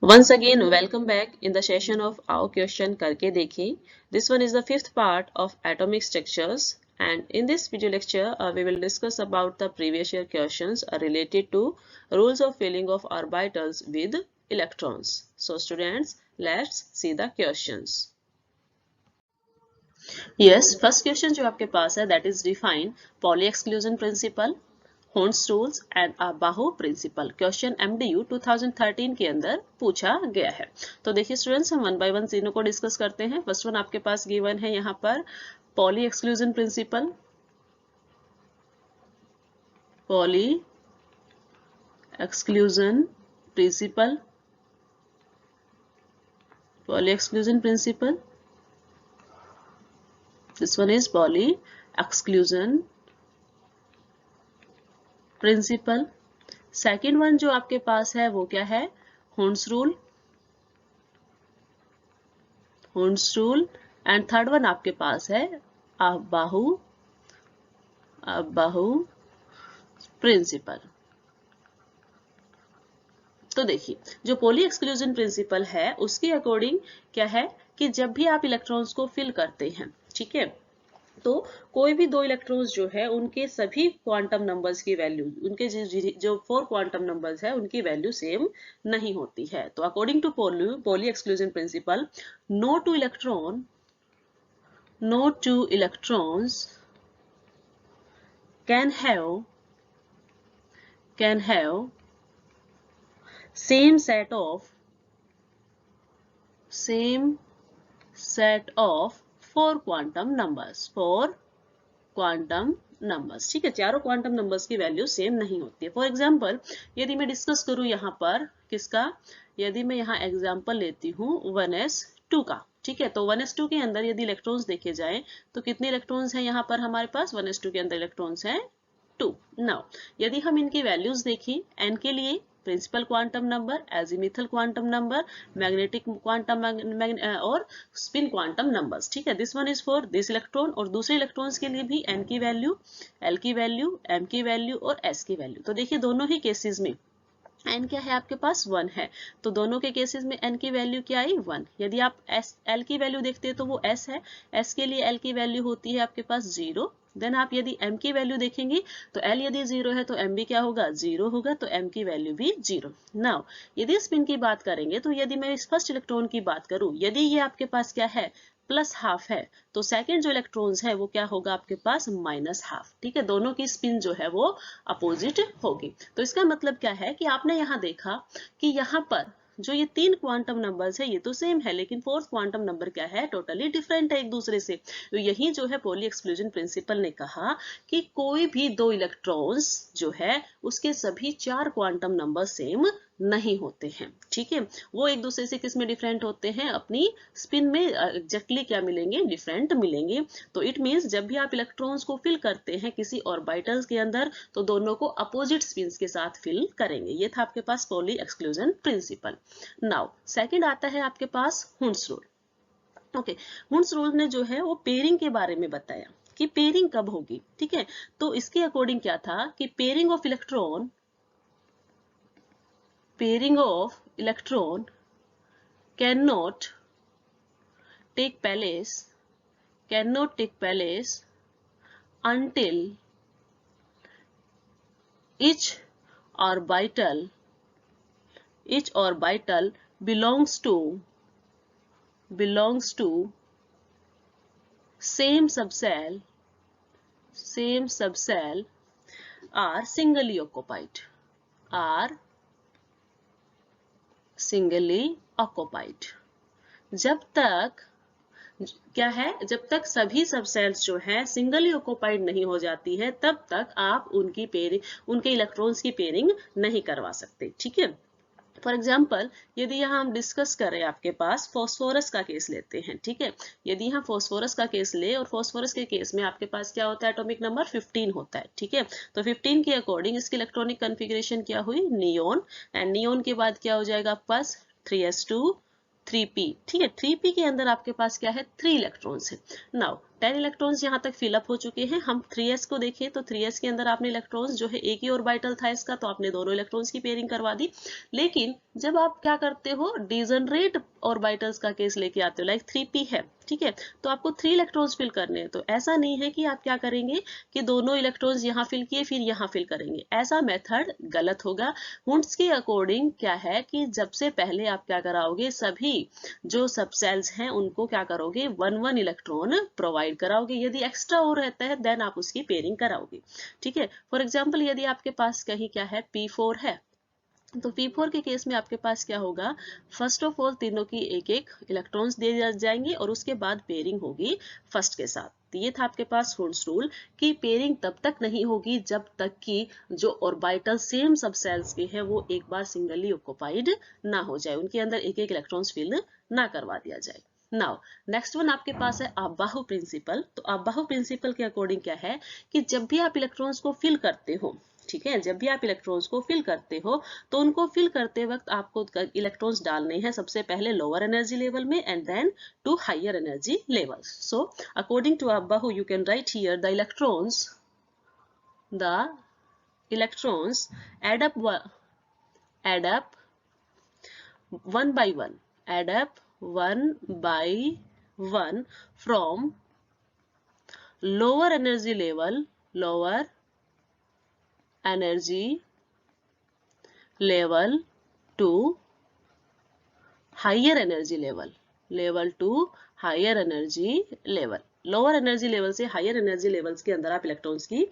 Once again, welcome back in the session of our question करके देखें. This one is the fifth part of atomic structures, and in this video lecture we will discuss about the previous year questions related to rules of filling of orbitals with electrons. So students, let's see the questions. Yes, first question जो आपके पास है that is define Pauli exclusion principle, Horn's rules and Bahu principle. Question MDU 2013 के अंदर पूछा गया है. तो देखिए स्टूडेंट्स, हम वन बाय वन तीनों को डिस्कस करते हैं. फर्स्ट वन आपके पास गिवन है यहाँ पर poly exclusion principal. Poly exclusion principal. Poly exclusion principal. This one is poly exclusion principal. Second one जो आपके पास है वो क्या है? होर्न्स rule. होर्न्स rule. And third one आपके पास है बाहु प्रिंसिपल. तो देखिए जो पॉली एक्सक्लूजन प्रिंसिपल है उसके अकॉर्डिंग क्या है कि जब भी आप इलेक्ट्रॉन्स को फिल करते हैं, ठीक है, तो कोई भी दो इलेक्ट्रॉन्स जो है उनके सभी क्वांटम नंबर्स की वैल्यू, उनके जो 4 क्वांटम नंबर्स है उनकी वैल्यू सेम नहीं होती है. तो according to Pauli exclusion principle, no two electrons can have same set of 4 quantum numbers. ठीक है, चारों क्वांटम नंबर्स की वैल्यू सेम नहीं होती है. फॉर एग्जाम्पल यदि मैं डिस्कस करूं यहाँ पर किसका, यदि मैं यहाँ एग्जाम्पल लेती हूँ 1s2 का, ठीक है, तो 1s2 के अंदर यदि इलेक्ट्रॉन्स देखे जाएं तो कितने इलेक्ट्रॉन्स हैं यहाँ पर हमारे पास? 1s2 के अंदर इलेक्ट्रॉन्स हैं 2. नाउ यदि हम इनकी वैल्यूज देखें, n के लिए principal quantum number, azimuthal quantum number, magnetic quantum और स्पिन क्वांटम नंबर्स, ठीक है, this one is for this electron. और दूसरे इलेक्ट्रॉन्स के लिए भी n की वैल्यू, l की वैल्यू, m की वैल्यू और s की वैल्यू. तो देखिए दोनों ही केसेस में n क्या है आपके पास? 1 है. तो दोनों के केसेस में n की वैल्यू क्या आई? 1. यदि आप l की वैल्यू देखते हैं तो वो s है. s के लिए l की वैल्यू होती है आपके पास 0. देन आप यदि m की वैल्यू देखेंगे तो l यदि 0 है तो m भी क्या होगा? 0 होगा. तो m की वैल्यू भी 0. नाउ यदि स्पिन की बात करेंगे तो यदि मैं इस फर्स्ट इलेक्ट्रॉन की बात करूं, यदि ये आपके पास क्या है? प्लस हाफ है, तो सेकेंड जो इलेक्ट्रॉन्स है वो क्या होगा आपके पास? Minus half. ठीक है, दोनों की स्पिन जो है वो अपोजिट होगी. तो इसका मतलब क्या है कि आपने यहाँ देखा कि यहाँ पर जो ये 3 क्वांटम नंबर्स है ये तो सेम है, लेकिन फोर्थ क्वांटम नंबर क्या है? टोटली डिफरेंट है एक दूसरे से. तो यही जो है पॉली एक्सक्लूजन प्रिंसिपल ने कहा कि कोई भी दो इलेक्ट्रॉन्स जो है उसके सभी 4 क्वांटम नंबर सेम नहीं होते हैं. ठीक है, वो एक दूसरे से किस में डिफरेंट होते हैं? अपनी स्पिन में एग्जैक्टली क्या मिलेंगे? डिफरेंट मिलेंगे. तो इट मीन्स जब भी आप इलेक्ट्रॉन्स को फिल करते हैं किसी ऑर्बिटल्स के अंदर तो दोनों को अपोजिट स्पिन्स के साथ फिल करेंगे. ये था आपके पास Pauli exclusion principle. Now second आता है आपके पास Hund's rule. Okay, Hund's rule ने जो है वो पेयरिंग के बारे में बताया कि पेयरिंग कब होगी. ठीक है, तो इसके अकॉर्डिंग क्या था कि pairing of electron cannot take place until each orbital belongs to same subcell are singly occupied. जब तक क्या है? जब तक सभी सबसेल्स जो है सिंगली ऑक्युपाइड नहीं हो जाती है तब तक आप उनके इलेक्ट्रॉन्स की पेयरिंग नहीं करवा सकते. ठीक है, फॉर एग्जाम्पल यदि यहाँ हम डिस्कस करें, आपके पास फॉस्फोरस का केस लेते हैं. ठीक है, यदि यहाँ फॉस्फोरस का केस ले और फॉस्फोरस के केस में आपके पास क्या होता है? एटॉमिक नंबर 15 होता है. ठीक है, तो 15 के अकॉर्डिंग इसकी इलेक्ट्रॉनिक कॉन्फ़िगरेशन क्या हुई? नियोन. एंड नियोन के बाद क्या हो जाएगा आपके पास? 3s2 3p. ठीक है, 3p के अंदर आपके पास क्या है? 3 इलेक्ट्रॉन्स है. नाउ 10 इलेक्ट्रॉन्स यहाँ तक फिलअप हो चुके हैं। हम 3s को देखें तो 3s के अंदर आपने इलेक्ट्रॉन्स जो है एक ही ऑर्बिटल था इसका, तो आपने दोनों इलेक्ट्रॉन्स की पेयरिंग करवा दी। लेकिन जब आप क्या करते हो, डिजनरेट ऑर्बिटल्स का केस लेके आते हो, लाइक 3p है, ठीक है, तो आपको 3 इलेक्ट्रॉन्स फिल करने हैं। तो ऐसा नहीं है कि आप क्या करेंगे कि दोनों इलेक्ट्रॉन्स यहाँ फिल किए फिर यहाँ फिल करेंगे, ऐसा मेथड गलत होगा। हुंड्स के अकॉर्डिंग क्या है कि जब से पहले आप क्या कराओगे, सभी जो सब सेल्स हैं उनको क्या करोगे, 1 इलेक्ट्रॉन प्रोवाइड कराओगे। यदि एक्स्ट्रा और रहता है देन आप उसकी पेयरिंग कराओगे, ठीक है। फॉर एग्जाम्पल यदि आपके पास कहीं क्या है, P4 है, तो P4 के केस में आपके पास क्या होगा, फर्स्ट ऑफ ऑल तीनों की एक एक इलेक्ट्रॉन्स दे जाएंगे और उसके बाद पेयरिंग होगी फर्स्ट के साथ। तो ये था आपके पास हुंड्स रूल कि पेयरिंग तब तक नहीं होगी जब तक कि जो ऑर्बिटल सेम सब सेल्स के हैं वो एक बार सिंगली ऑक्युपाइड ना हो जाए, उनके अंदर एक एक इलेक्ट्रॉन्स फिल ना करवा दिया जाए। नाउ नेक्स्ट वन आपके पास है अबाहु प्रिंसिपल। तो अबाहु प्रिंसिपल के अकॉर्डिंग क्या है कि जब भी आप इलेक्ट्रॉन्स को फिल करते हो, ठीक है, जब भी आप इलेक्ट्रॉन्स को फिल करते हो तो उनको फिल करते वक्त आपको इलेक्ट्रॉन्स डालने हैं सबसे पहले लोअर एनर्जी लेवल में and then to higher energy level. So according to Aufbau you can write here the electrons add up one by one, add up one by one from lower energy level to higher energy level to higher energy level। Lower energy level से higher energy levels के अंदर आप electrons की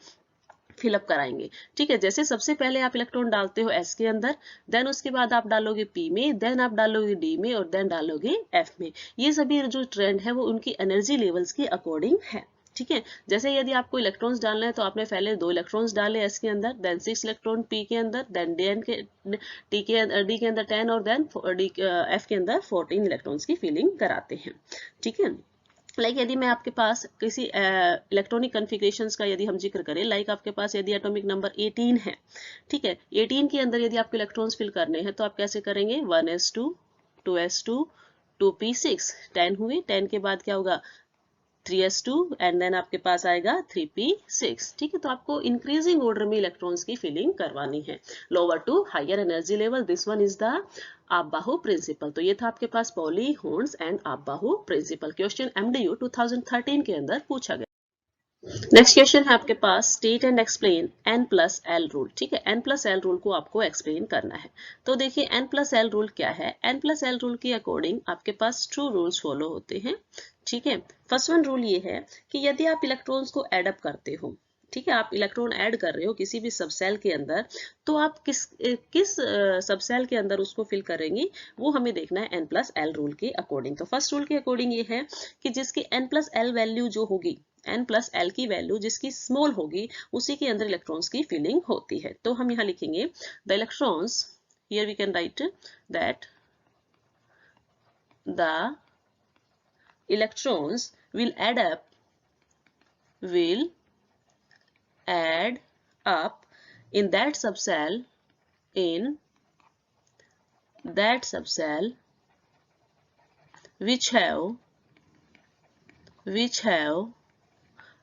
fill up कराएंगे, ठीक है। जैसे सबसे पहले आप इलेक्ट्रॉन डालते हो S के अंदर, देन उसके बाद आप डालोगे P में, देन आप डालोगे D में और देन डालोगे F में। ये सभी जो ट्रेंड है वो उनकी एनर्जी लेवल्स के अकॉर्डिंग है, ठीक है। जैसे यदि आपको इलेक्ट्रॉन्स डालना है तो आपने पहले 2 इलेक्ट्रॉन्स डाले S के अंदर, देन 6 इलेक्ट्रॉन P के अंदर, देन D के अंदर 10 और देन F के अंदर 14 इलेक्ट्रॉन्स की फिलिंग कराते हैं, ठीक है। लाइक यदि मैं आपके पास किसी इलेक्ट्रॉनिक कन्फिग्रेशंस का यदि हम जिक्र करें, लाइक आपके पास यदि एटॉमिक नंबर 18 है, ठीक है, 18 के अंदर यदि आपको इलेक्ट्रॉन्स फिल करने हैं तो आप कैसे करेंगे, 1s2 2s2 2p6, 10 हुए, 10 के बाद क्या होगा 3s2 एंड देन आपके पास आएगा 3p6, ठीक है। तो आपको इंक्रीजिंग ऑर्डर में इलेक्ट्रॉन्स की फिलिंग करवानी है, lower to higher energy level. This one is the Aufbau principle. तो ये था आपके पास Pauli, Hund's and Aufbau principle. Question MDU 2013 के अंदर पूछा गया। नेक्स्ट क्वेश्चन है आपके पास, state and explain N+L rule, ठीक है। N+L रूल को आपको एक्सप्लेन करना है। तो देखिए N+L रूल क्या है। N+L रूल के अकॉर्डिंग आपके पास 2 रूल्स फॉलो होते हैं, ठीक है। फर्स्ट वन रूल ये है कि यदि आप इलेक्ट्रॉन्स को एड अप करते हो, ठीक है, आप इलेक्ट्रॉन ऐड कर रहे हो किसी भी सबसेल के अंदर, तो आप किस सबसेल के अंदर उसको फिल करेंगे वो हमें देखना है N+L रूल के अकॉर्डिंग। तो फर्स्ट रूल के अकॉर्डिंग ये है कि जिसकी N+L वैल्यू जो होगी, N+L की वैल्यू जिसकी स्मॉल होगी उसी के अंदर इलेक्ट्रॉन्स की फिलिंग होती है। तो हम यहाँ लिखेंगे the electrons, here we can write that the electrons will add up in that subcell which have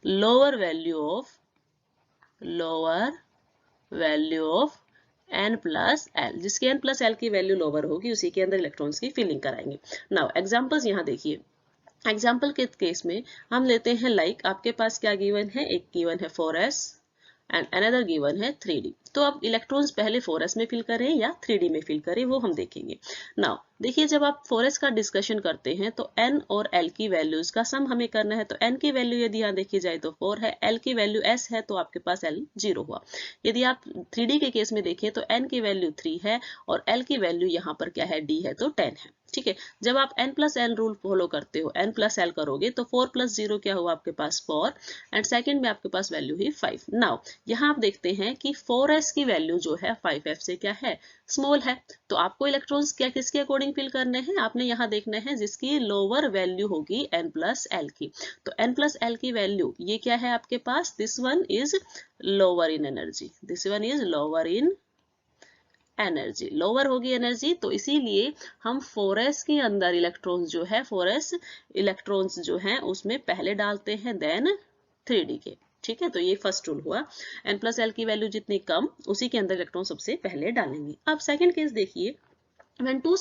lower value of N+L, जिसकी N+L की वैल्यू लोअर होगी उसी के अंदर इलेक्ट्रॉन्स की फिलिंग कराएंगे। नाउ एग्जांपल्स यहाँ देखिए। एग्जाम्पल के केस में हम लेते हैं, लाइक आपके पास क्या गिवन है, एक गिवन है 4s एंड अनदर गिवन है 3d। तो अब इलेक्ट्रॉन्स पहले 4s में फिल करें या 3d में फिल करें वो हम देखेंगे। नाउ देखिए, जब आप 4s का डिस्कशन करते हैं तो n और l की वैल्यूज का सम हमें करना है। तो n की वैल्यू यदि यहाँ देखी जाए तो 4 है, l की वैल्यू s है तो आपके पास l 0 हुआ। यदि आप 3d के केस में देखें तो n की वैल्यू 3 है और l की वैल्यू यहाँ पर क्या है, d है तो 10 है, ठीक है। जब आप N+L रूल फॉलो करते हो, N+L करोगे तो 4 + 0 क्या हुआ आपके पास 4 एंड सेकंड में आपके पास वैल्यू ही 5। नाउ यहाँ आप देखते हैं कि 4s की वैल्यू जो है 5f से क्या है, स्मॉल है। तो आपको इलेक्ट्रॉन्स क्या किसके अकॉर्डिंग फिल करने हैं, आपने यहाँ देखना है जिसकी लोअर वैल्यू होगी N+L की। तो N+L की वैल्यू ये क्या है आपके पास, this one is lower in energy, this one is lower in energy, lower होगी एनर्जी, तो इसीलिए हम 4s के अंदर इलेक्ट्रॉन्स जो है 4s इलेक्ट्रॉन्स जो हैं उसमें पहले डालते हैं देन 3d के। ठीक है, तो ये फर्स्ट रूल हुआ। n प्लस एल की वैल्यू जितनी कम उसी के अंदर इलेक्ट्रॉन सबसे पहले डालेंगे। अब सेकेंड केस देखिए, when two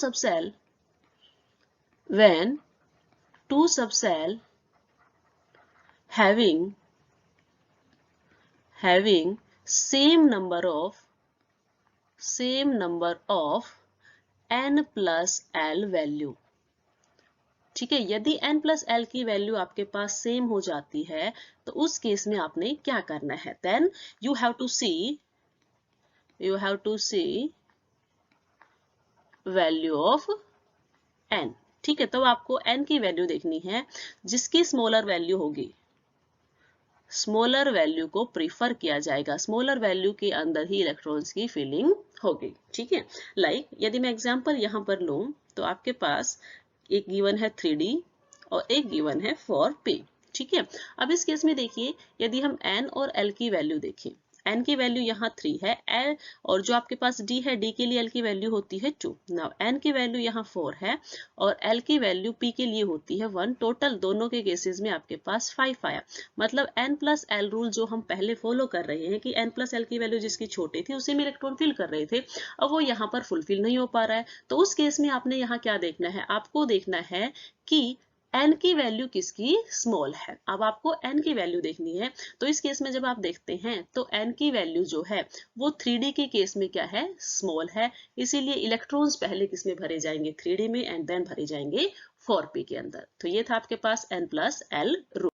subcell having same number of n plus l value. ठीक है, यदि n प्लस एल की वैल्यू आपके पास सेम हो जाती है तो उस केस में आपने क्या करना है, then you have to see value of n। ठीक है, तो आपको n की वैल्यू देखनी है, जिसकी स्मॉलर वैल्यू होगी स्मॉलर वैल्यू को प्रीफर किया जाएगा, स्मॉलर वैल्यू के अंदर ही इलेक्ट्रॉन्स की फिलिंग होगी। ठीक है, लाइक यदि मैं एग्जांपल यहां पर लूं तो आपके पास एक गिवन है 3d और एक गिवन है 4p। ठीक है, अब इस केस में देखिए, यदि हम n और l की वैल्यू देखें, n की वैल्यू यहाँ 3 है, l और जो आपके पास d है, d के लिए l की वैल्यू होती है 2। नाउ n की वैल्यू यहाँ 4 है और l की वैल्यू p के लिए होती है 1। टोटल दोनों के केसेस में आपके पास 5 आया। मतलब n प्लस एल रूल जो हम पहले फॉलो कर रहे हैं कि n प्लस एल की वैल्यू जिसकी छोटी थी उसी में इलेक्ट्रॉन फिल कर रहे थे, अब वो यहाँ पर फुलफिल नहीं हो पा रहा है। तो उस केस में आपने यहाँ क्या देखना है, आपको देखना है कि n की वैल्यू किसकी स्मॉल है। अब आपको n की वैल्यू देखनी है, तो इस केस में जब आप देखते हैं तो n की वैल्यू जो है वो 3d के केस में क्या है, स्मॉल है। इसीलिए इलेक्ट्रॉन्स पहले किसमें भरे जाएंगे, 3d में, एंड देन भरे जाएंगे 4p के अंदर। तो ये था आपके पास n plus L rule.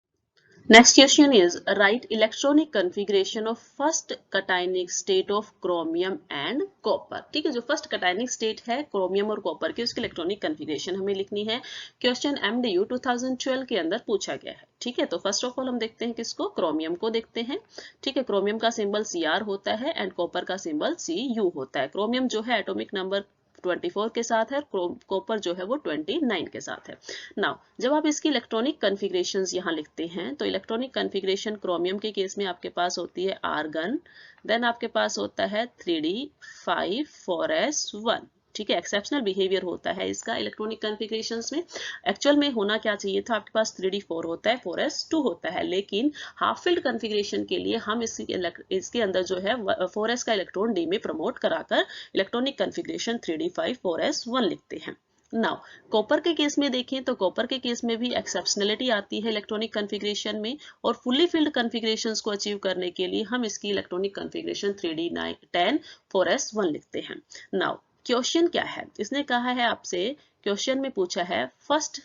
Next question is write electronic configuration of first cationic state of chromium and copper। ठीक है, जो फर्स्ट cationic state है क्रोमियम और कॉपर की, उसकी इलेक्ट्रॉनिक कन्फिग्रेशन हमें लिखनी है। क्वेश्चन MDU 2012 के अंदर पूछा गया है। ठीक है, तो फर्स्ट ऑफ ऑल हम देखते हैं किसको, क्रोमियम को देखते हैं। ठीक है, क्रोमियम का सिंबल Cr होता है एंड कॉपर का सिंबल Cu होता है। क्रोमियम जो है एटॉमिक नंबर 24 के साथ है, कॉपर जो है वो 29 के साथ है। नाउ जब आप इसकी इलेक्ट्रॉनिक कन्फिग्रेशंस यहाँ लिखते हैं तो इलेक्ट्रॉनिक कन्फिग्रेशन क्रोमियम के केस में आपके पास होती है आर्गन, देन आपके पास होता है 3d 5 4s1। ठीक है, एक्सेप्शनल बिहेवियर होता है इसका इलेक्ट्रॉनिक कन्फिग्रेशंस में। एक्चुअल में होना क्या चाहिए था, आपके पास 3d 4 होता है 4s2 होता है, लेकिन हाफ फिल्ड कन्फिग्रेशन के लिए हम इसके अंदर जो है 4s का इलेक्ट्रॉन d में प्रमोट कराकर इलेक्ट्रॉनिक कन्फिग्रेशन 3d 5 4s1 लिखते हैं। नाउ कॉपर के केस में देखें तो कॉपर के केस में भी एक्सेप्शनलिटी आती है इलेक्ट्रॉनिक कन्फिग्रेशन में, और फुल्ली फिल्ड कन्फिग्रेशंस को अचीव करने के लिए हम इसकी इलेक्ट्रॉनिक कन्फिग्रेशन 3d 10 4s1 लिखते हैं। नाउ क्वेश्चन क्या है, इसने कहा है आपसे, क्वेश्चन में पूछा है फर्स्ट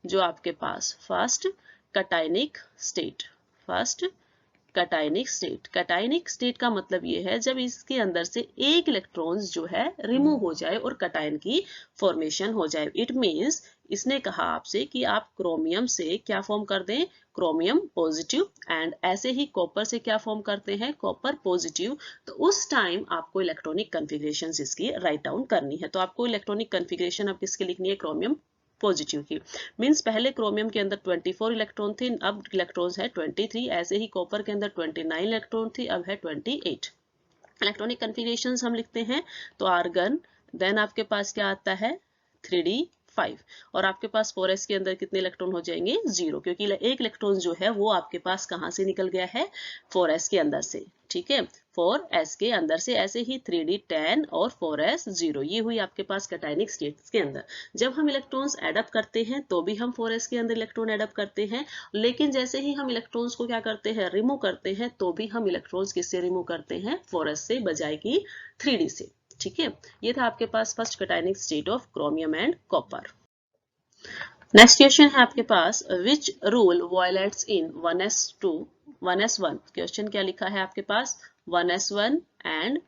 जो आपके पास फर्स्ट कटायनिक स्टेट का मतलब ये है जब इसके अंदर से एक इलेक्ट्रॉन्स जो है रिमूव हो जाए और कटायन की फॉर्मेशन हो जाए। इट मींस इसने कहा आपसे कि आप क्रोमियम से क्या फॉर्म कर दें, क्रोमियम पॉजिटिव, एंड ऐसे ही कॉपर से क्या फॉर्म करते हैं, कॉपर पॉजिटिव। तो उस टाइम आपको इलेक्ट्रॉनिक कन्फिग्रेशन इसकी राइट डाउन करनी है। तो आपको इलेक्ट्रॉनिक कन्फिग्रेशन अब किसकी लिखनी है, क्रोमियम पॉजिटिव की। मींस पहले क्रोमियम के अंदर 24 इलेक्ट्रॉन थे, अब इलेक्ट्रॉन्स है 23। ऐसे ही कॉपर के अंदर 29 इलेक्ट्रॉन थे, अब है 28। इलेक्ट्रॉनिक कन्फिग्रेशंस हम लिखते हैं तो आर्गन, देन आपके पास क्या आता है 3d 5, और आपके पास 4s के अंदर कितने इलेक्ट्रॉन हो जाएंगे 0, क्योंकि एक इलेक्ट्रॉन जो है वो आपके पास कहां से निकल गया है 4s के अंदर से। ठीक है, 4s के अंदर से। ऐसे ही 3d 10 और 4s 0, ये हुई आपके पास कैटायनिक स्टेट्स के अंदर। जब हम इलेक्ट्रॉन्स एडअप करते हैं तो भी हम 4s के अंदर इलेक्ट्रॉन एडअप करते हैं, लेकिन जैसे ही हम इलेक्ट्रॉन्स को क्या करते हैं, रिमूव करते हैं, तो भी हम इलेक्ट्रॉन्स किससे रिमूव करते हैं, 4s से, बजाय की 3d से। ठीक है, ये था आपके पास first cationic state of chromium and copper. Next question है आपके पास, which rule violates in 1s1। क्वेश्चन क्या लिखा है आपके पास, 1s1 and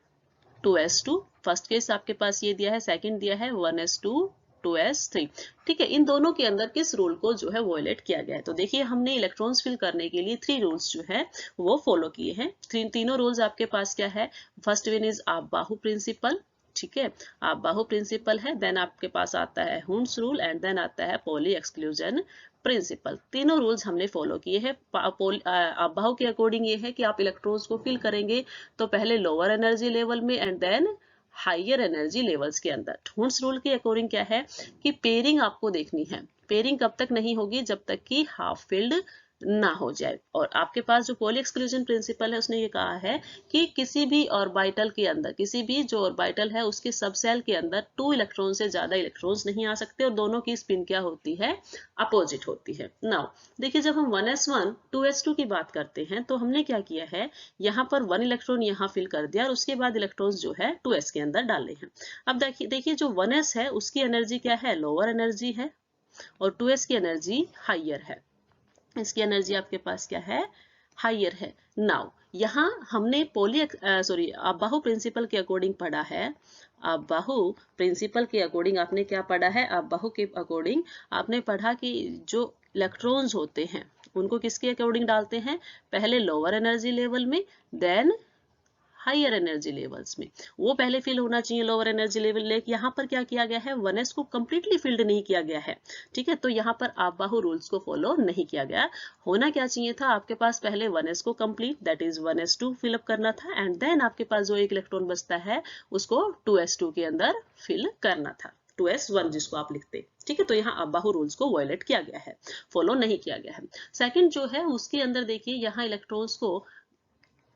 2s2। First case आपके पास ये दिया है, सेकंड दिया है 1s2 2s3। ठीक है, इन दोनों के अंदर किस रूल को जो है वॉयलेट किया गया है। तो देखिए हमने इलेक्ट्रॉन्स फिल करने के लिए 3 रूल्स जो है वो फॉलो किए हैं। तीनों रूल्स आपके पास क्या है, फर्स्ट वन इज आप-बाहु प्रिंसिपल। ठीक है, आप-बाहु प्रिंसिपल है, देन आपके पास आता है हुन्स रूल, एंड देन आता है पॉली एक्सक्लूजन प्रिंसिपल। तीनों रूल्स हमने फॉलो किए हैं। आप-बाहु के अकॉर्डिंग ये है कि आप इलेक्ट्रॉन्स को फिल करेंगे तो पहले लोअर एनर्जी लेवल में and then higher energy levels के अंदर। हून्स रूल के अकॉर्डिंग क्या है कि पेयरिंग आपको देखनी है। पेयरिंग कब तक नहीं होगी, जब तक कि हाफ फिल्ड ना हो जाए। और आपके पास जो पॉली एक्सक्लूजन प्रिंसिपल है उसने ये कहा है कि किसी भी ऑर्बिटल के अंदर, किसी भी जो ऑर्बिटल है उसके सब सेल के अंदर 2 इलेक्ट्रॉन से ज्यादा इलेक्ट्रॉन्स नहीं आ सकते और दोनों की स्पिन क्या होती है, अपोजिट होती है। नाउ देखिए, जब हम 1s1 2s2 की बात करते हैं तो हमने क्या किया है, यहाँ पर 1 इलेक्ट्रॉन यहाँ फिल कर दिया और उसके बाद इलेक्ट्रॉन्स जो है 2s के अंदर डाले हैं। अब देखिए जो 1s है उसकी एनर्जी क्या है, लोअर एनर्जी है, और 2s की एनर्जी हाइयर है। इसकी एनर्जी आपके पास क्या है, हाइयर है। नाउ यहाँ हमने अबाहु प्रिंसिपल के अकॉर्डिंग पढ़ा है। अबाहु प्रिंसिपल के अकॉर्डिंग आपने क्या पढ़ा है, अबाहु के अकॉर्डिंग आपने पढ़ा कि जो इलेक्ट्रॉन्स होते हैं उनको किसके अकॉर्डिंग डालते हैं, पहले लोअर एनर्जी लेवल में, देन हायर एनर्जी लेवल्स में। वो पहले फिल होना चाहिए लोअर एनर्जी लेवल, लेकिन यहाँ पर क्या किया गया है, 1s को कंप्लीटली फिल्ड नहीं किया गया है। ठीक है, तो यहाँ पर अबाहु रूल्स को फॉलो नहीं किया गया। होना क्या चाहिए था, आपके पास पहले 1s को complete, that is 1s2 fill up करना था, एंड देन आपके पास जो एक इलेक्ट्रॉन बचता है उसको 2s2 के अंदर फिल करना था, 2s1 जिसको आप लिखते। ठीक है, तो यहाँ अबाहु रूल्स को वायलेट किया गया है, फॉलो नहीं किया गया है। सेकंड जो है उसके अंदर देखिए, यहाँ इलेक्ट्रॉन्स को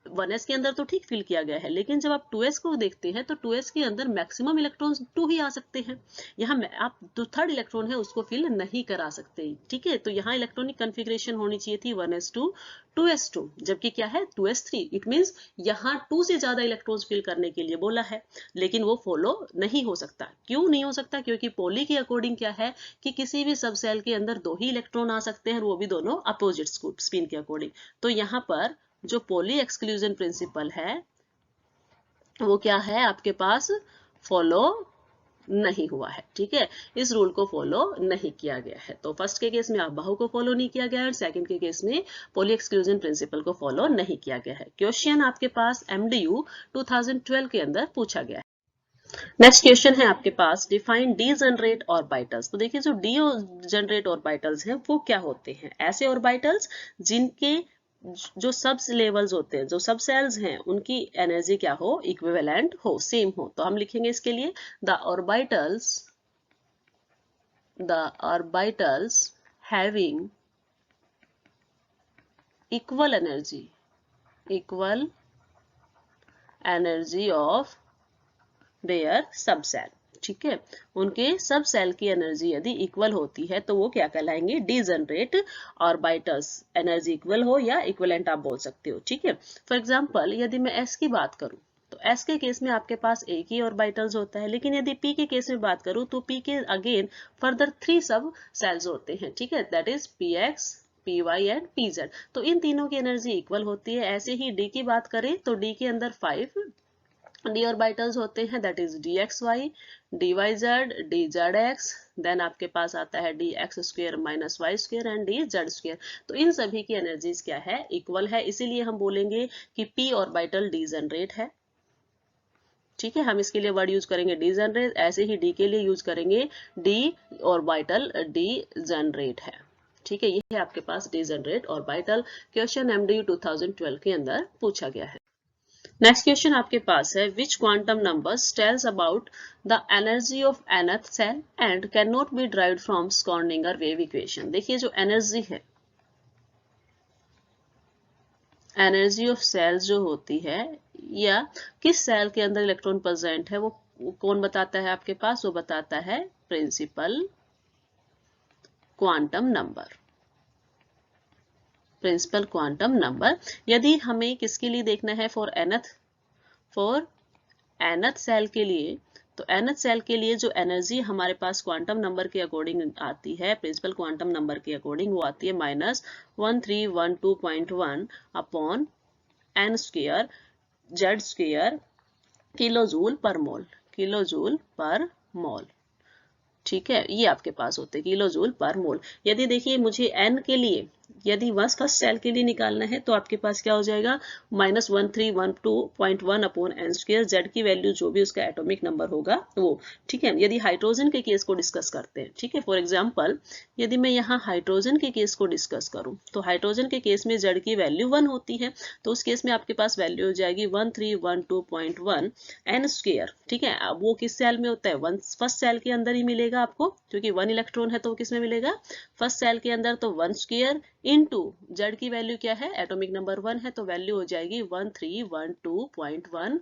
1s के अंदर तो ठीक फिल किया गया है, लेकिन जब आप 2s को देखते हैं तो 2s के अंदर मैक्सिमम इलेक्ट्रॉन्स 2 ही आ सकते हैं। यहाँ आप जो थर्ड इलेक्ट्रॉन है उसको फिल नहीं करा सकते। ठीक है, तो यहाँ इलेक्ट्रॉनिक कॉन्फ़िगरेशन होनी चाहिए थी 1s2 2s2, जबकि क्या है 2s3। इट मींस यहाँ 2 से ज्यादा इलेक्ट्रॉन्स फिल करने के लिए बोला है, लेकिन वो फॉलो नहीं हो सकता। क्यों नहीं हो सकता, क्योंकि पॉली के अकॉर्डिंग क्या है कि किसी भी सब सेल के अंदर 2 ही इलेक्ट्रॉन आ सकते हैं, वो भी दोनों अपोजिट स्पिन के अकॉर्डिंग। तो यहाँ पर जो पॉली एक्सक्लूजन प्रिंसिपल है वो क्या है, आपके पास फॉलो नहीं हुआ है। ठीक है, इस रूल को फॉलो नहीं किया गया है। तो फर्स्ट के केस में अबाहु को फॉलो नहीं किया गया है और सेकंड के केस में पॉली एक्सक्लूजन प्रिंसिपल को फॉलो नहीं किया गया है। क्वेश्चन आपके पास MDU 2012 के अंदर पूछा गया है। नेक्स्ट क्वेश्चन है आपके पास, डिफाइन डीजनरेट ऑर्बिटल्स। तो देखिए जो डीजनरेट ऑर्बिटल्स हैं वो क्या होते हैं, ऐसे ऑर्बिटल्स जिनके जो सब लेवल्स होते हैं, जो सब सेल्स हैं, उनकी एनर्जी क्या हो, इक्विवेलेंट हो, सेम हो। तो हम लिखेंगे इसके लिए the orbitals having equal energy of their सब सेल। ठीक है, उनके सब सेल की एनर्जी यदि इक्वल होती है तो वो क्या कहलाएंगे, डीजनरेट ऑर्बिटल्स। एनर्जी इक्वल हो या इक्विवेलेंट आप बोल सकते हो। ठीक है, फॉर एग्जांपल यदि मैं S की बात करूं तो S के केस में आपके पास एक ही ऑर्बिटल्स होता है, लेकिन यदि P के केस में बात करूं तो P के अगेन फर्दर 3 सब सेल्स होते हैं। ठीक है, that is PX PY and PZ। तो इन तीनों की एनर्जी इक्वल होती है। ऐसे ही D की बात करें तो D के अंदर 5 d ऑर्बिटल्स होते हैं, that is dxy dyz dzx, then आपके पास आता है dx square minus Y square and dz square. तो इन सभी की एनर्जीज क्या है, इक्वल है, इसीलिए हम बोलेंगे कि p ऑर्बिटल डीजनरेट है। ठीक है, हम इसके लिए वर्ड यूज करेंगे डीजनरेट, ऐसे ही d के लिए यूज करेंगे d ऑर्बिटल डीजनरेट है। ठीक है, ये है आपके पास डीजनरेट ऑर्बिटल। क्वेश्चन MDU 2012 के अंदर पूछा गया है। नेक्स्ट क्वेश्चन आपके पास है, which quantum numbers tells about the energy of nth shell and can not be derived from Schrodinger wave equation. देखिए जो एनर्जी है, एनर्जी ऑफ सेल्स जो होती है या किस सेल के अंदर इलेक्ट्रॉन प्रेजेंट है, वो कौन बताता है आपके पास, वो बताता है principal quantum number. Principal quantum number यदि हमें किसके लिए देखना है, फॉर nth सेल के लिए, तो nth सेल के लिए जो एनर्जी हमारे पास क्वांटम नंबर के अकॉर्डिंग आती है, प्रिंसिपल क्वांटम नंबर के अकॉर्डिंग, वो आती है -1312.1 upon n square z square kilojoule पर मोल। ठीक है, ये आपके पास होते हैं किलोजूल पर मोल। यदि देखिए मुझे n के लिए यदि फर्स्ट सेल के लिए निकालना है तो आपके पास क्या हो जाएगा, -1312.1 अपॉन n स्क्वायर, जेड की वैल्यू जो भी उसका एटॉमिक नंबर होगा वो। ठीक है, यदि हाइड्रोजन के केस को डिस्कस करते हैं, ठीक है, फॉर एग्जांपल यदि मैं यहाँ हाइड्रोजन के केस को डिस्कस करूँ तो हाइड्रोजन के केस में जेड की वैल्यू 1 होती है, तो उस केस में आपके पास वैल्यू हो जाएगी 1312.1 n स्क्वायर। ठीक है, अब वो किस सेल में होता है, फर्स्ट सेल के अंदर ही मिलेगा आपको, क्योंकि 1 इलेक्ट्रॉन है तो किस में मिलेगा, फर्स्ट सेल के अंदर, तो 1 स्क्वायर इनटू जेड की वैल्यू क्या है, एटॉमिक नंबर 1 है, तो वैल्यू हो जाएगी 1312.1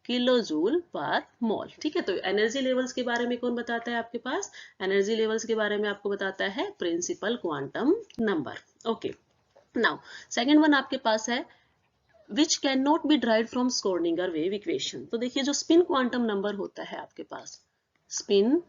किलो जूल पर मोल। ठीक है, तो एनर्जी लेवल्स के बारे में कौन बताता है आपके पास, एनर्जी लेवल्स के बारे में आपको बताता है principal quantum number. Okay, now second one आपके पास है which can not be derived from Schrodinger wave equation. तो देखिए जो स्पिन क्वांटम नंबर होता है आपके पास, स्पिन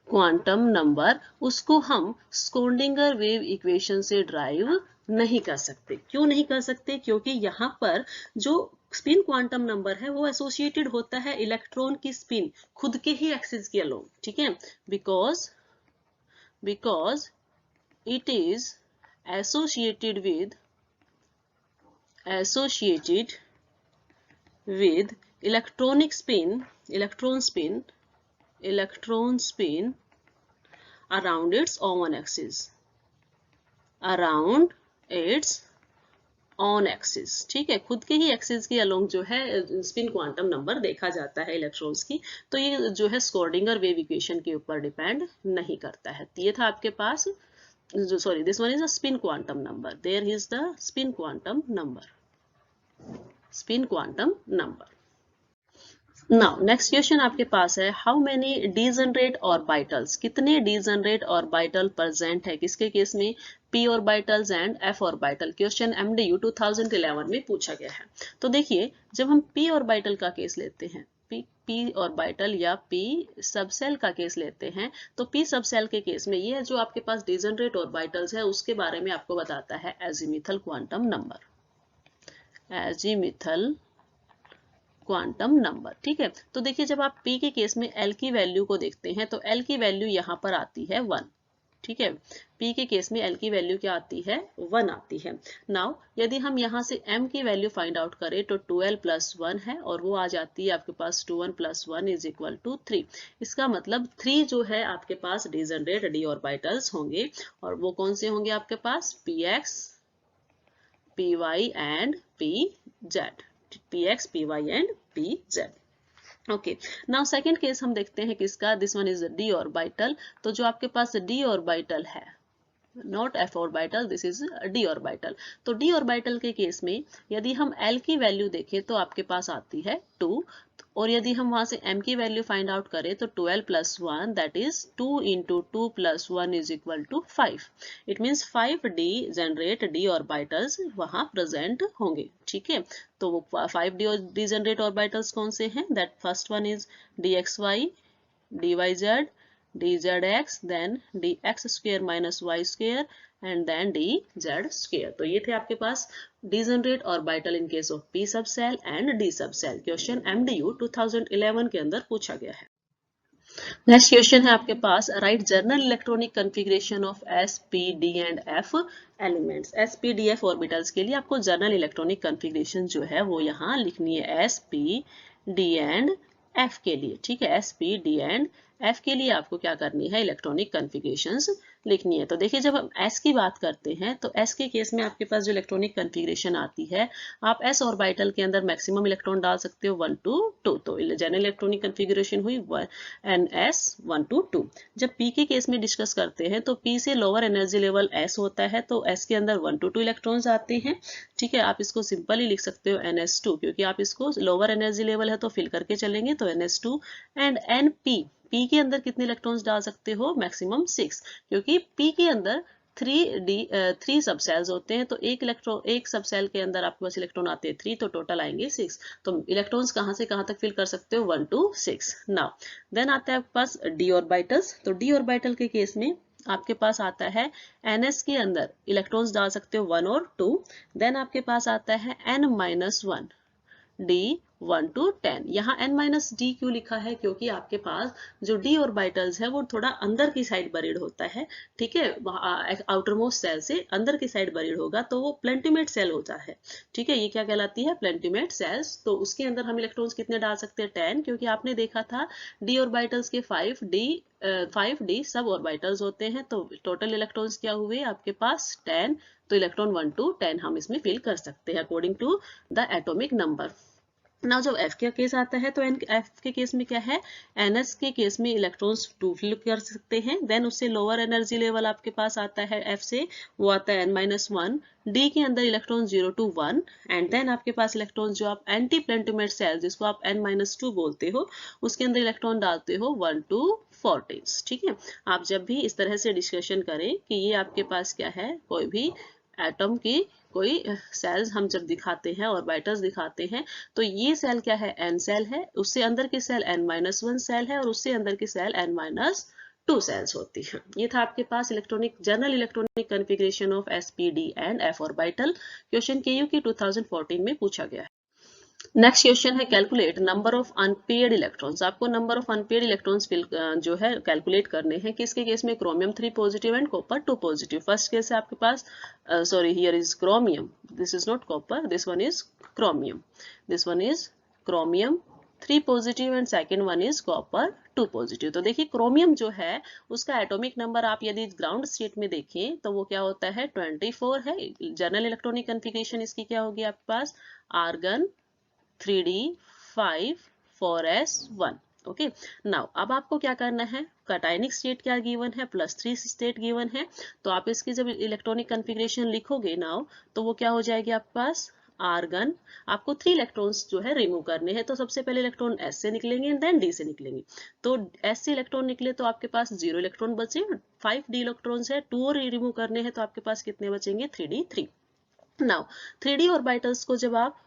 क्वांटम नंबर, उसको हम स्क्रोडिंगर वेव इक्वेशन से ड्राइव नहीं कर सकते। क्यों नहीं कर सकते, क्योंकि यहाँ पर जो स्पिन क्वांटम नंबर है वो एसोसिएटेड होता है इलेक्ट्रॉन की स्पिन खुद के ही एक्सिस के अलोंग। ठीक है, because it is associated with electron spin around its own axis, ठीक है, खुद के ही एक्सिस के अलोंग जो है स्पिन क्वांटम नंबर देखा जाता है इलेक्ट्रॉन्स की। तो ये जो है स्क्रोडिंगर वेव इक्वेशन के ऊपर डिपेंड नहीं करता है। ये था आपके पास sorry, this one is a spin quantum number, there is the spin quantum number. Now next question आपके पास है, हाउ मेनी डीजनरेट ऑर्बिटल्स, कितने डीजनरेट ऑर्बिटल प्रेजेंट है किसके केस में, p orbitals and f orbital. Question MDU 2011 में पूछा गया है। तो देखिए जब हम p ऑर्बिटल का केस लेते हैं, p ऑर्बिटल या p सबसेल का केस लेते हैं, तो p सबसेल के केस में ये जो आपके पास डीजनरेट ऑर्बिटल्स है उसके बारे में आपको बताता है एजीमुथल क्वांटम नंबर। ठीक है, तो देखिए जब आप p के केस में l की वैल्यू को देखते हैं तो l की वैल्यू यहाँ पर आती है 1। ठीक है, p के केस में l की वैल्यू क्या आती है, 1 आती है। नाउ यदि हम यहाँ से m की वैल्यू फाइंड आउट करें तो 12 + 1 है और वो आ जाती है आपके पास 21 + 1 = 3। इसका मतलब 3 जो है आपके पास डीजनरेट d ऑर्बिटल्स होंगे, और वो कौन से होंगे आपके पास, px, py and pz, px, py and pz। Okay, now second case हम देखते हैं किसका, this one is d orbital. तो जो आपके पास d ऑर्बिटल है, not f orbital, this is d orbital. तो d ऑर्बिटल के केस में यदि हम l की वैल्यू देखें तो आपके पास आती है 2, और यदि हम वहां से m की वैल्यू फाइंड आउट करें तो 12 + 1 that is 2 × 2 + 1 = 5। It means 5 degenerate d orbitals वहां प्रेजेंट होंगे। ठीक है, तो वो 5 डीजनरेट ऑर्बिटल्स कौन से हैं, that first one is dxy, dyz, dzx, then dx² - y² and then dz²। तो ये थे आपके पास degenerate orbital in case of p subshell and d subshell. Question MDU 2011 के अंदर पूछा गया है। नेक्स्ट क्वेश्चन है आपके पास, write general electronic configuration of s, p, d and f elements. s, p, d, f orbitals के लिए आपको जनरल इलेक्ट्रॉनिक कॉन्फ़िगरेशन जो है वो यहाँ लिखनी है, s, p, d and f के लिए। ठीक है, s, p, d and f के लिए आपको क्या करनी है, इलेक्ट्रॉनिक कॉन्फ़िगरेशंस लिखनी है। तो देखिए जब हम s की बात करते हैं तो s के केस में आपके पास जो इलेक्ट्रॉनिक कॉन्फ़िगरेशन आती है, आप s ऑर्बिटल के अंदर मैक्सिमम इलेक्ट्रॉन डाल सकते हो 1 to 2। तो जनरल इलेक्ट्रॉनिक कॉन्फ़िगरेशन हुई ns 1 to 2। जब p के केस में डिस्कस करते हैं तो p से लोअर एनर्जी लेवल s होता है, तो s के अंदर 1 to 2 इलेक्ट्रॉन्स आते हैं। ठीक है, आप इसको सिंपली लिख सकते हो ns2, क्योंकि आप इसको लोअर एनर्जी लेवल है तो फिल करके चलेंगे, तो ns2 एंड np, p के अंदर कितने इलेक्ट्रॉन्स डाल सकते हो, मैक्सिमम 6, क्योंकि p के अंदर 3 सबसेल्स होते हैं, तो एक सबसेल के अंदर आपके पास इलेक्ट्रॉन आते हैं 3, तो टोटल आएंगे 6। तो इलेक्ट्रॉन्स कहाँ से कहाँ तक फिल कर सकते हो, 1 to 6। नाउ देन आता है आपके पास d ऑर्बिटल्स। तो d ऑर्बिटल के केस में आपके पास आता है ns के अंदर इलेक्ट्रॉन्स डाल सकते हो 1 और 2। देन आपके पास आता है n - 1 d 1 to 10। यहाँ n-d क्यों लिखा है, क्योंकि आपके पास जो d ऑर्बिटल्स है वो थोड़ा अंदर की साइड बरीड होता है, ठीक है, आउटर मोस्ट सेल से अंदर की साइड बरीड होगा तो वो प्लेंटिमेट सेल होता है, ठीक है। ये क्या कहलाती है, प्लेंटिमेट सेल्स। तो उसके अंदर हम इलेक्ट्रॉन्स कितने डाल सकते हैं, 10, क्योंकि आपने देखा था d ऑर्बिटल्स के 5d सब ऑर्बिटल्स होते हैं, तो टोटल इलेक्ट्रॉन्स क्या हुए आपके पास 10। तो इलेक्ट्रॉन 1 to 10 हम इसमें फिल कर सकते हैं according to the atomic number. Now जब F का केस आता है तो F के केस में क्या है, NS के केस में इलेक्ट्रॉन्स 2 फिल कर सकते हैं। देन उससे लोअर एनर्जी लेवल आपके पास आता है F से, वो आता है n-1। D के अंदर इलेक्ट्रॉन 0 to 1 एंड देन आपके पास इलेक्ट्रॉन जो आप एंटी प्लेंटिमेट सेल जिसको आप n-2 बोलते हो उसके अंदर इलेक्ट्रॉन डालते हो 1 to 14, ठीक है। आप जब भी इस तरह से डिस्कशन करें कि ये आपके पास क्या है, कोई भी एटम की कोई सेल्स हम जब दिखाते हैं ऑर्बिटल्स दिखाते हैं तो ये सेल क्या है, n सेल है, उससे अंदर की सेल n-1 सेल है और उससे अंदर की सेल n-2 सेल्स होती है। ये था आपके पास general electronic configuration of sp d and f orbital. Question KU की 2014 में पूछा गया है। नेक्स्ट क्वेश्चन है calculate number of unpaired electrons. आपको नंबर ऑफ अनपेयर्ड इलेक्ट्रॉन्स जो है कैलकुलेट करने हैं। किसके केस में, chromium 3 positive and copper 2 positive. First case है आपके पास sorry here is chromium, this is not copper, this one is chromium, this one is chromium 3 positive and second one is copper 2 positive. तो देखिए chromium जो है उसका atomic number आप यदि ग्राउंड स्टेट में देखें तो वो क्या होता है 24 है। जनरल इलेक्ट्रॉनिक कॉन्फ़िगरेशन इसकी क्या होगी आपके पास, argon 3d 5 4s 1। Okay, now अब आपको क्या करना है, कैटायनिक स्टेट क्या गिवन है, +3 स्टेट गिवन है। तो आप इसकी जब इलेक्ट्रॉनिक कॉन्फ़िगरेशन लिखोगे नाउ तो वो क्या हो जाएगी आपके पास, आर्गन आपको 3 इलेक्ट्रॉन्स जो है रिमूव करने हैं। तो सबसे पहले इलेक्ट्रॉन S से निकलेंगे एंड देन D से निकलेंगे। तो S से इलेक्ट्रॉन निकले तो आपके पास 0 इलेक्ट्रॉन बचे, 5d इलेक्ट्रॉन्स है, 2 और रिमूव करने हैं तो आपके पास कितने बचेंगे 3d 3। नाउ 3d ऑर्बिटल्स को जब आप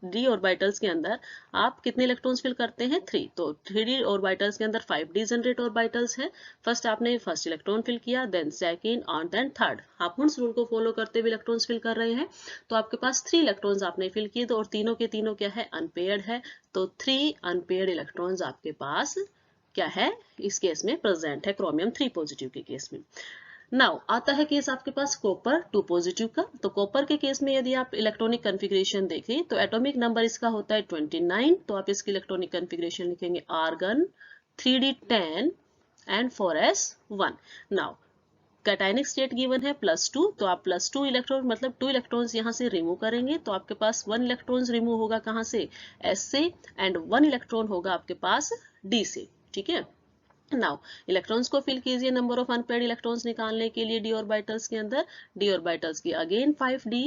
d ऑर्बिटल्स के अंदर आप कितने इलेक्ट्रॉन्स फिल करते हैं 3। तो 3d ऑर्बिटल्स के अंदर 5d जनरेट ऑर्बिटल्स है। फर्स्ट आपने फर्स्ट इलेक्ट्रॉन फिल किया, देन सेकंड और देन थर्ड। आप हुंस रूल को फॉलो करते हुए इलेक्ट्रॉन्स फिल कर रहे हैं। तो आपके पास 3 इलेक्ट्रॉन्स आपने फिल किए तो और तीनों के तीनों क्या है, अनपेयर्ड है। तो 3 अनपेयर्ड इलेक्ट्रॉन्स आपके पास क्या है, इस केस में प्रेजेंट है क्रोमियम 3 पॉजिटिव के केस में। नाउ आता है केस आपके पास कॉपर 2 पॉजिटिव का। तो कॉपर के केस में यदि आप इलेक्ट्रॉनिक कॉन्फ़िगरेशन देखें तो एटॉमिक नंबर इसका होता है 29। तो आप इसकी इलेक्ट्रॉनिक कॉन्फ़िगरेशन लिखेंगे argon 3d10 and 4s1। Now cationic state given है +2, तो आप +2 इलेक्ट्रॉन मतलब 2 इलेक्ट्रॉन्स यहाँ से रिमूव करेंगे तो आपके पास 1 इलेक्ट्रॉन्स रिमूव होगा कहाँ से, S से, एंड 1 इलेक्ट्रॉन होगा आपके पास D से, ठीक है। नाउ इलेक्ट्रॉन्स को फिल कीजिए नंबर ऑफ अनपेयर्ड इलेक्ट्रॉन्स निकालने के लिए d ऑर्बिटल्स के अंदर। d ऑर्बिटल्स की अगेन 5d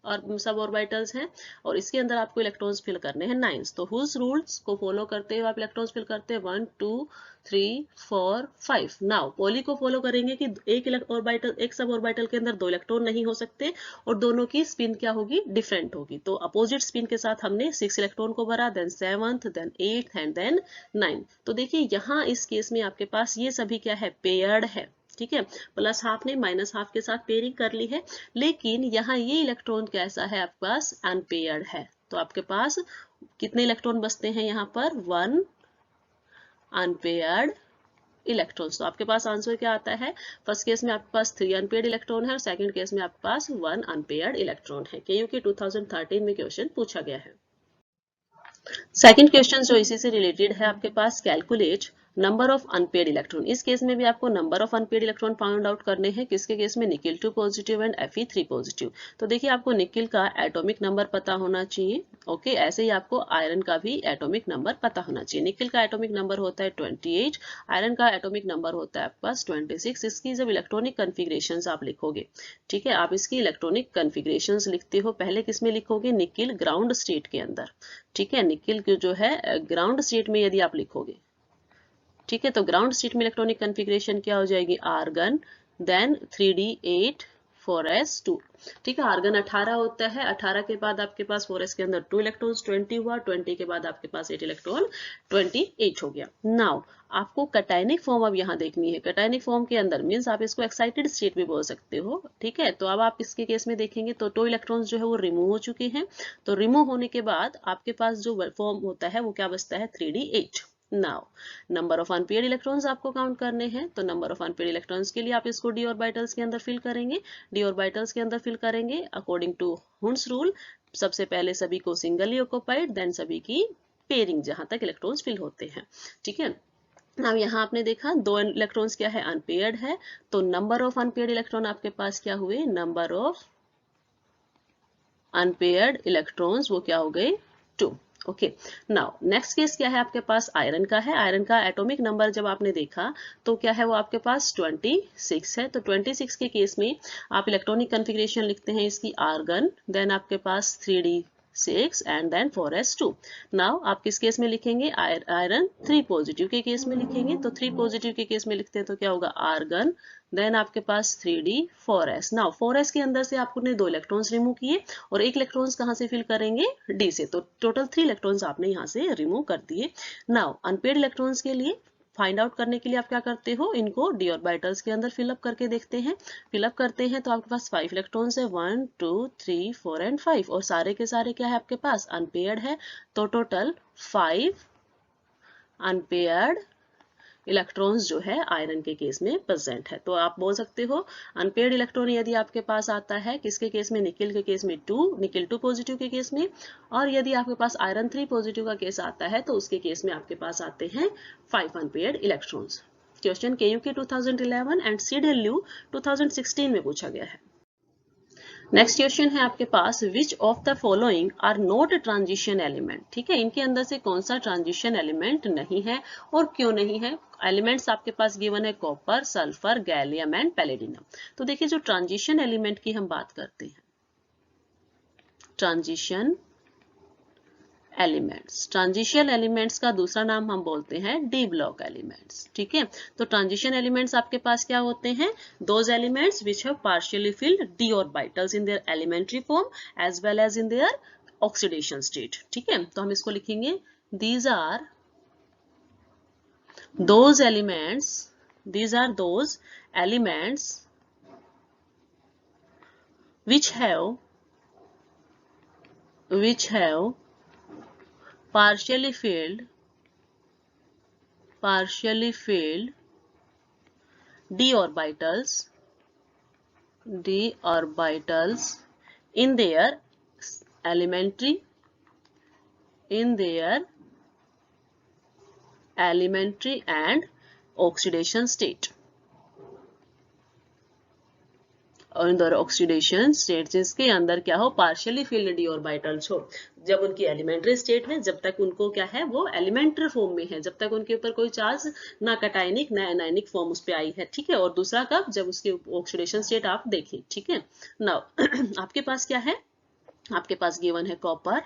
और सब ऑर्बिटल्स हैं और इसके अंदर आपको इलेक्ट्रॉन्स फिल करने हैं 9। तो हुज रूल्स को फॉलो करते हुए आप इलेक्ट्रॉन्स फिल करते हैं 1 2 3 4 5। नाउ पॉली को फॉलो करेंगे कि एक सब ऑर्बिटल के अंदर 2 इलेक्ट्रॉन नहीं हो सकते और दोनों की स्पिन क्या होगी, डिफरेंट होगी। तो अपोजिट स्पिन के साथ हमने 6 इलेक्ट्रॉन को भरा, then 7th, then 8th and then 9। तो देखिए यहाँ इस केस में आपके पास ये सभी क्या है, पेयर्ड है, ठीक है। प्लस हाफ ने माइनस हाफ के साथ पेयरिंग कर ली है, लेकिन यहाँ ये इलेक्ट्रॉन कैसा है आपके पास, अनपेयर्ड है। तो आपके पास कितने इलेक्ट्रॉन बचते हैं यहाँ पर, 1 अनपेयर्ड इलेक्ट्रॉन्स। तो आपके पास आंसर क्या आता है, फर्स्ट केस में आपके पास 3 अनपेयर्ड इलेक्ट्रॉन है और सेकंड केस में आपके पास 1 अनपेयर्ड इलेक्ट्रॉन है। KU के 2013 में क्वेश्चन पूछा गया है। सेकंड क्वेश्चन जो इसी से रिलेटेड है आपके पास, calculate number of unpaired electron. इस केस में भी आपको number of unpaired electron find out करने हैं। किसके केस में, nickel 2 positive and Fe 3 positive. तो देखिए आपको निकिल का एटॉमिक नंबर पता होना चाहिए, ओके। ऐसे ही आपको आयरन का भी एटॉमिक नंबर पता होना चाहिए। निकिल का एटॉमिक नंबर होता है 28, आयरन का एटॉमिक नंबर होता है आपके पास 26। इसकी जब इलेक्ट्रॉनिक कॉन्फ़िगरेशन आप लिखोगे, ठीक है, आप इसकी इलेक्ट्रॉनिक कॉन्फ़िगरेशन लिखते हो, पहले किसमें लिखोगे, निकिल ग्राउंड स्टेट के अंदर, ठीक है। निकिल जो है ग्राउंड स्टेट में यदि आप लिखोगे, ठीक है, तो ग्राउंड स्टेट में इलेक्ट्रॉनिक कॉन्फ़िगरेशन क्या हो जाएगी, आर्गन, देन 3d8 4s2। ठीक है, आर्गन 18 होता है, 18 के बाद आपके पास 4s के अंदर 2 इलेक्ट्रॉन्स, 20 हुआ, 20 के बाद आपके पास 8 इलेक्ट्रॉन, 28 हो गया। नाउ आपको कैटायनिक फॉर्म अब यहाँ देखनी है। कैटायनिक फॉर्म के अंदर मीन्स आप इसको एक्साइटेड स्टेट भी बोल सकते हो। ठीक है, तो अब आप इसके केस में देखेंगे तो 2 इलेक्ट्रॉन्स जो है वो रिमूव हो चुके हैं। तो रिमूव होने के बाद आपके पास जो फॉर्म होता है वो क्या बचता है, 3d8। Now number of unpaired electrons आपको काउंट करने हैं, तो नंबर ऑफ अनपेयर्ड इलेक्ट्रॉन्स के लिए आप इसको d ऑर्बिटल्स के अंदर फिल करेंगे। d ऑर्बिटल्स के अंदर फिल करेंगे अकॉर्डिंग टू हुंस रूल। सबसे पहले सभी को सिंगली ऑक्युपाइड, देन सभी की पेयरिंग जहां तक इलेक्ट्रॉन्स फिल होते हैं। ठीक है, अब यहाँ आपने देखा 2 इलेक्ट्रॉन्स क्या है, अनपेयर्ड है, तो नंबर ऑफ अनपेयर्ड इलेक्ट्रॉन आपके पास क्या हुए, नंबर ऑफ अनपेयर्ड इलेक्ट्रॉन्स वो क्या हो गए, 2। ओके, नाउ नेक्स्ट केस क्या है आपके पास, आयरन का है। आयरन का एटॉमिक नंबर जब आपने देखा तो क्या है वो आपके पास 26 है। तो 26 के केस में आप इलेक्ट्रॉनिक कॉन्फ़िगरेशन लिखते हैं इसकी आर्गन, देन आपके पास 3d6 and then 4s2। Now आप किस केस में लिखेंगे, आयरन 3 पॉजिटिव के केस में लिखेंगे। तो 3 पॉजिटिव के केस में लिखते हैं तो क्या होगा, आर्गन, देन आपके पास 3d4s। नाउ 4s के अंदर से आपने 2 इलेक्ट्रॉन्स रिमूव किए और 1 इलेक्ट्रॉन्स कहां से फिल करेंगे, d से, तो टोटल 3 इलेक्ट्रॉन्स आपने यहां से रिमूव कर दिए। नाउ अनपेयर्ड इलेक्ट्रॉन्स के लिए फाइंड आउट करने के लिए आप क्या करते हो, इनको d ऑर्बिटल्स के अंदर फिलअप करके देखते हैं। फिलअप करते हैं तो आपके पास 5 इलेक्ट्रॉन्स है, 1 2 3 4 एंड 5, और सारे के सारे क्या है आपके पास, अनपेयर्ड है। तो टोटल 5 अनपेयर्ड इलेक्ट्रॉन्स जो है आयरन के केस में प्रेजेंट है। तो आप बोल सकते हो अनपेयर्ड इलेक्ट्रॉन यदि आपके पास आता है किसके केस में, निकिल के केस में 2, निकिल 2 पॉजिटिव के केस में, और यदि आपके पास आयरन 3 पॉजिटिव का केस आता है तो उसके केस में आपके पास आते हैं 5 unpaired electrons. Question KUK 2011 and CW 2016 में पूछा गया है। नेक्स्ट क्वेश्चन है आपके पास, which of the following are not transition element. ठीक है, इनके अंदर से कौन सा ट्रांजिशन एलिमेंट नहीं है और क्यों नहीं है। एलिमेंट्स आपके पास गिवन है कॉपर, सल्फर, गैलियम एंड पैलेडिनम। तो देखिए जो ट्रांजिशन एलिमेंट की हम बात करते हैं, ट्रांजिशन एलिमेंट्स, ट्रांजिशन एलिमेंट्स का दूसरा नाम हम बोलते हैं डी ब्लॉक एलिमेंट्स। ठीक है, तो ट्रांजिशन एलिमेंट्स आपके पास क्या होते हैं, those elements which have partially filled D orbitals in their elementary form as well as in their oxidation state. ठीक है, तो हम इसको लिखेंगे, these are those elements, these are those elements which have partially filled d orbitals in their elementary and oxidation state, और इन दोनों oxidation state जिसके अंदर क्या हो, पार्शियली फिल्ड डी ऑर्बिटल्स हो। जब उनकी एलिमेंट्री स्टेट में, जब तक उनको क्या है वो एलिमेंट्री फॉर्म में है, जब तक उनके ऊपर कोई चार्ज ना कैटायनिक ना एनायनिक फॉर्म उस पर आई है। ठीक है, और दूसरा कब, जब उसके ऑक्सीडेशन स्टेट आप देखें। ठीक है, नाउ आपके पास क्या है, आपके पास गिवन है कॉपर,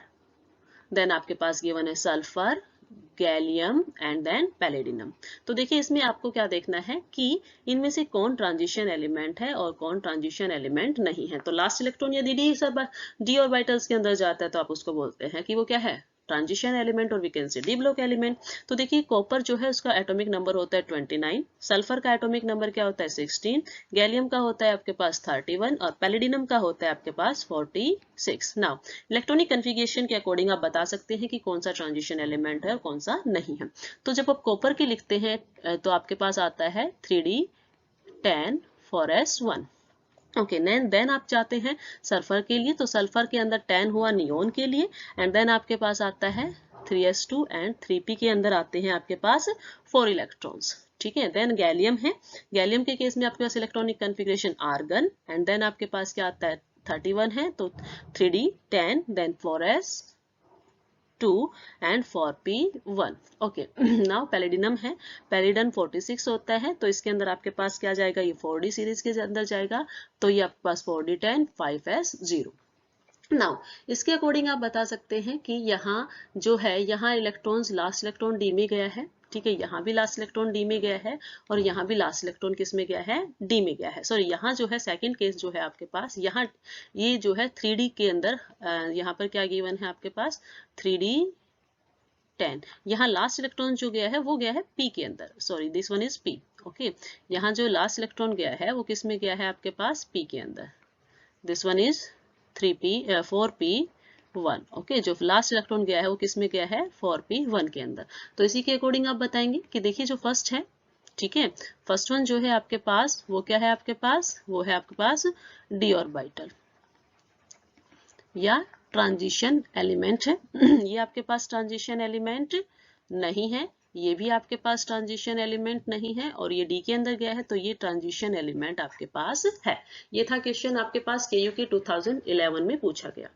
देन आपके पास गिवन है सल्फर, गैलियम एंड देन पैलेडिनम। तो देखिए इसमें आपको क्या देखना है कि इनमें से कौन ट्रांजिशन एलिमेंट है और कौन ट्रांजिशन एलिमेंट नहीं है। तो लास्ट इलेक्ट्रॉन यदि डी ऑर्बिटल्स के अंदर जाता है तो आप उसको बोलते हैं कि वो क्या है, ट्रांजिशन एलिमेंट, और we can say D block element. तो देखिए कॉपर जो है उसका एटॉमिक नंबर होता है 29, सल्फर का एटॉमिक नंबर क्या होता है 16, गैलियम का होता है आपके पास 31 और पैलेडिनम का होता है आपके पास 46। नाउ इलेक्ट्रॉनिक कन्फिगरेशन के अकॉर्डिंग आप बता सकते हैं कि कौन सा ट्रांजिशन एलिमेंट है और कौन सा नहीं है। तो जब आप कॉपर की लिखते हैं तो आपके पास आता है 3d10 4s1। ओके, देन आप चाहते हैं सल्फर के लिए, तो सल्फर के अंदर 10 हुआ नियोन के लिए, एंड देन आपके पास आता है 3s2 एंड 3p के अंदर आते हैं आपके पास 4 इलेक्ट्रॉन्स। ठीक है, देन गैलियम है, गैलियम के केस में आपके पास electronic configuration argon, and then आपके पास क्या आता है 31 है, तो 3d10 then 4s2 and 4p1। Okay, now palladium है, पैलेडिनम 46 होता है, तो इसके अंदर आपके पास क्या जाएगा, ये 4d सीरीज के अंदर जाएगा, तो ये आपके पास 4d10 5s0। नाउ इसके अकॉर्डिंग आप बता सकते हैं कि यहाँ जो है, यहाँ इलेक्ट्रॉन्स, लास्ट इलेक्ट्रॉन डी में गया है ठीक है, यहाँ भी लास्ट इलेक्ट्रॉन डी में गया है और यहाँ भी लास्ट इलेक्ट्रॉन किस में गया है, डी में गया है। सॉरी, यहाँ जो है सेकंड केस जो है आपके पास, यहाँ ये जो है 3D के अंदर यहाँ पर क्या गिवन है आपके पास 3D10। यहाँ लास्ट इलेक्ट्रॉन जो गया है वो गया है P के अंदर, sorry this one is P। Okay, यहाँ जो लास्ट इलेक्ट्रॉन गया है वो किस में गया है आपके पास P के अंदर, this one is 4p1। Okay, जो लास्ट इलेक्ट्रॉन गया है वो किस में गया है 4p1 के अंदर। तो इसी के अकॉर्डिंग आप बताएंगे कि देखिए जो फर्स्ट है, ठीक है, फर्स्ट वन जो है आपके पास वो क्या है आपके पास, वो है आपके पास डी ऑर्बिटल या ट्रांजिशन एलिमेंट है। ये आपके पास ट्रांजिशन एलिमेंट नहीं है, ये भी आपके पास ट्रांजिशन एलिमेंट नहीं है, और ये डी के अंदर गया है तो ये ट्रांजिशन एलिमेंट आपके पास है। ये था क्वेश्चन आपके पास KU के 2011 में पूछा गया।